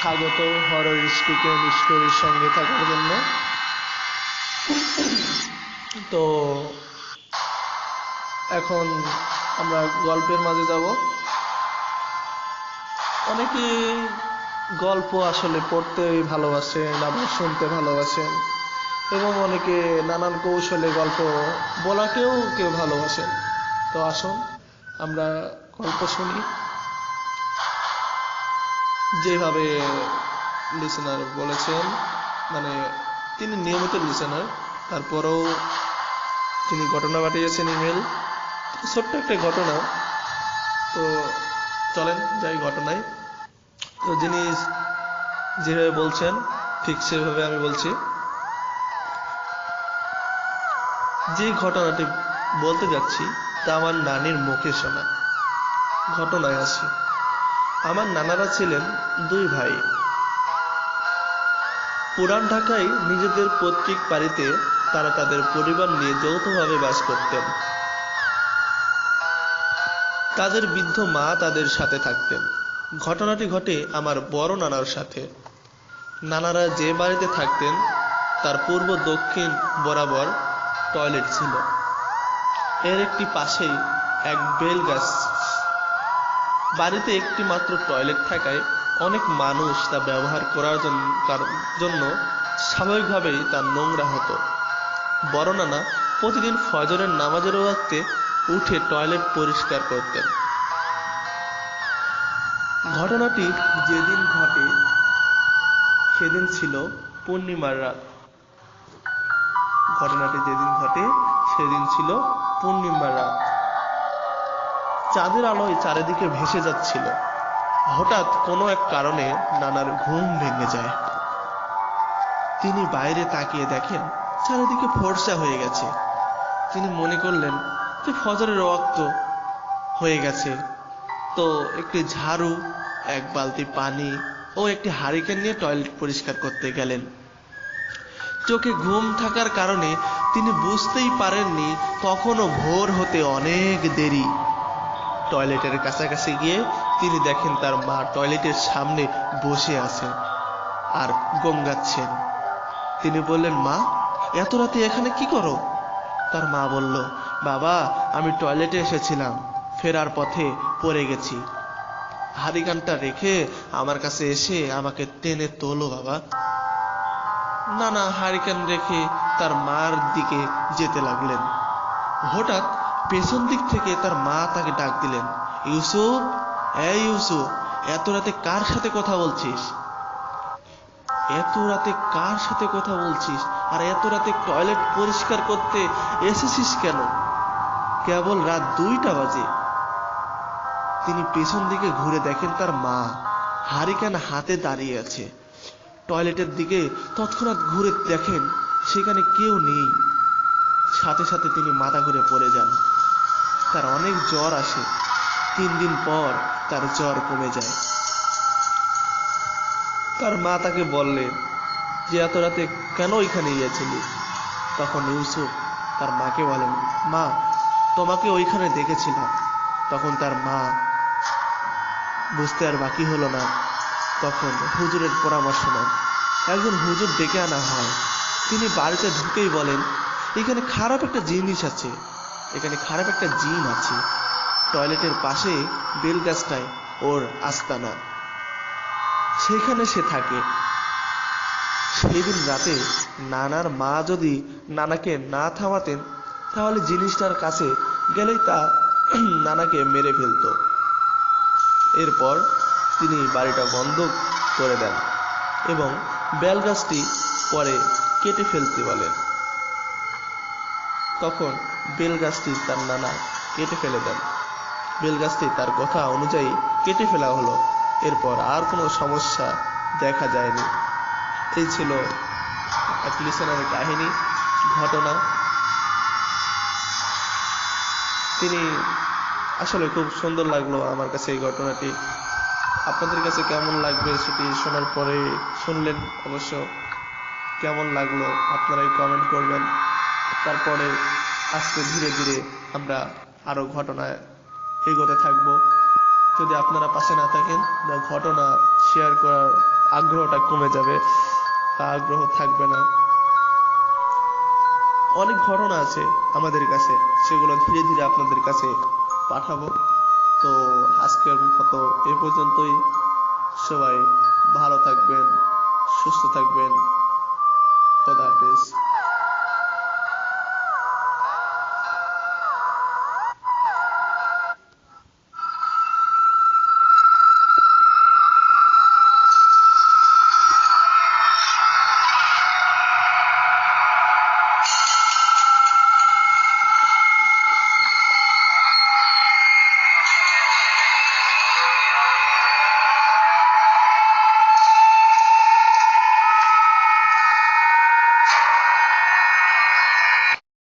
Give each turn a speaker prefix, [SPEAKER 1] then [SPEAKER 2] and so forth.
[SPEAKER 1] স্বাগত হরর স্টোরির সঙ্গে থাকার জন্য। তো এখন আমরা গল্পের মাঝে যাব। অনেকে গল্প আসলে পড়তে ভালোবাসেন, আবার শুনতে ভালোবাসেন, এবং অনেকে নানান কৌশলে গল্প বলাকেও কেউ ভালোবাসেন। তো আসুন আমরা গল্প শুনি। যেভাবে লিসেনার বলেছেন, মানে তিনি নিয়মিত লিসেনার, তারপরেও তিনি ঘটনা পাঠিয়েছেন ইমেল। ছোট্ট একটা ঘটনা। তো চলেন যাই ঘটনায়। তো যিনি যেভাবে বলছেন ঠিক সেভাবে আমি বলছি। যে ঘটনাটি বলতে যাচ্ছি তা আমার নানির মুখে শোনা। ঘটনায় আসি। আমার নানারা ছিলেন দুই ভাই। পুরান ঢাকায় নিজেদের পৈতৃক বাড়িতে তারা তাদের পরিবার নিয়ে যৌথভাবে বাস করতেন। তাদের বৃদ্ধ মা তাদের সাথে থাকতেন। ঘটনাটি ঘটে আমার বড় নানার সাথে। নানারা যে বাড়িতে থাকতেন তার পূর্ব দক্ষিণ বরাবর টয়লেট ছিল। এর একটি পাশেই এক বেল গাছ। বাড়িতে একটি মাত্র টয়লেট থাকায় অনেক মানুষ তা ব্যবহার করার জন্য স্বাভাবিকভাবেই তা নোংরা হতো। বড় নানা প্রতিদিন ফজরের নামাজের ওয়াক্তে উঠে টয়লেট পরিষ্কার করতেন। ঘটনাটি যেদিন ঘটে সেদিন ছিল পূর্ণিমার রাত। চাঁদের আলোয় চারিদিকে ভেসে যাচ্ছিল। হঠাৎ কোনো এক কারণে নানার ঘুম ভেঙে যায়। তিনি বাইরে তাকিয়ে দেখেন চারিদিকে ফর্সা হয়ে গেছে। তিনি মনে করলেন যে ফজরের ওয়াক্ত হয়ে গেছে। তো একটি ঝাড়ু, এক বালতি পানি ও একটি হারিকেন নিয়ে টয়লেট পরিষ্কার করতে গেলেন। চোখে ঘুম থাকার কারণে তিনি বুঝতেই পারেননি তখনও ভোর হতে অনেক দেরি। টয়লেটের কাছাকাছি গিয়ে তিনি দেখেন তার মা টয়লেটের সামনে বসে আছেন আর গঙ্গাচ্ছেন। তিনি বললেন, মা, এত রাতে এখানে কি করো? তার মা বলল, বাবা, আমি টয়লেটে এসেছিলাম, ফেরার পথে পড়ে গেছি। হারিকেনটা রেখে আমার কাছে এসে আমাকে টেনে তোলো বাবা। নানা হারিকেন রেখে তার মার দিকে যেতে লাগলেন। হঠাৎ পেছন দিক থেকে তার মা তাকে ডাক দিলেন, ইউসুফ, এই ইউসুফ, এত রাতে কার সাথে কথা বলছিস? আর এত রাতে টয়লেট পরিষ্কার করতে এসেছিস কেন? কেবল রাত 2টা বাজে। তিনি পেছন দিকে ঘুরে দেখেন তার মা হারিকেন হাতে দাঁড়িয়ে আছে। টয়লেটের দিকে তৎক্ষণাৎ ঘুরে দেখেন সেখানে কেউ নেই। সাথে সাথে তিনি মাথা ঘুরে পড়ে যান। তার অনেক জ্বর আসে। 3 দিন পর তার জ্বর কমে যায়। তার মা তাকে বললেন যে এত রাতে কেন ওইখানে গিয়েছিলি? তখন ইউসুফ তার মাকে বলেন, মা, তোমাকে ওইখানে দেখেছিলাম। তখন তার মা বুঝতে আর বাকি হলো না। তখন হুজুরের পরামর্শ নেন। একজন হুজুর ডেকে আনা হয়। তিনি বাড়িতে ঢুকেই বলেন, এখানে খারাপ একটা জিন আছে। টয়লেটের পাশে বেলগাছটায় ওর আস্তানা, সেখানে সে থাকে। সেদিন রাতে নানার মা যদি নানাকে না থামাতেন তাহলে জিনিসটার কাছে গেলেই তা নানাকে মেরে ফেলত। এরপর তিনি বাড়িটা বন্ধ করে দেন এবং বেলগাছটি পরে কেটে ফেলতে বলেন। তখন বেলগাছটি তার নানা কেটে ফেলে দেন। বেলগাছটি তার কথা অনুযায়ী কেটে ফেলা হলো। এরপর আর কোনো সমস্যা দেখা যায়নি। এই ছিল এক লিসেনারের কাহিনী, ঘটনা। তিনি আসলে খুব সুন্দর লাগলো আমার কাছে এই ঘটনাটি। আপনাদের কাছে কেমন লাগবে সেটি শোনার পরে শুনলেন অবশ্য। কেমন লাগলো আপনারাই কমেন্ট করবেন। তারপরে আস্তে ধীরে ধীরে আমরা আরো ঘটনায় এগোতে থাকবো। যদি আপনারা পাশে না থাকেন বা ঘটনা শেয়ার করার আগ্রহটা কমে যাবে, আগ্রহ থাকবে না। অনেক ঘটনা আছে আমাদের কাছে, সেগুলো ধীরে ধীরে আপনাদের কাছে পাঠাবো। তো আজকের মতো এ পর্যন্তই। সবাই ভালো থাকবেন, সুস্থ থাকবেন। খোদা হাফেজ।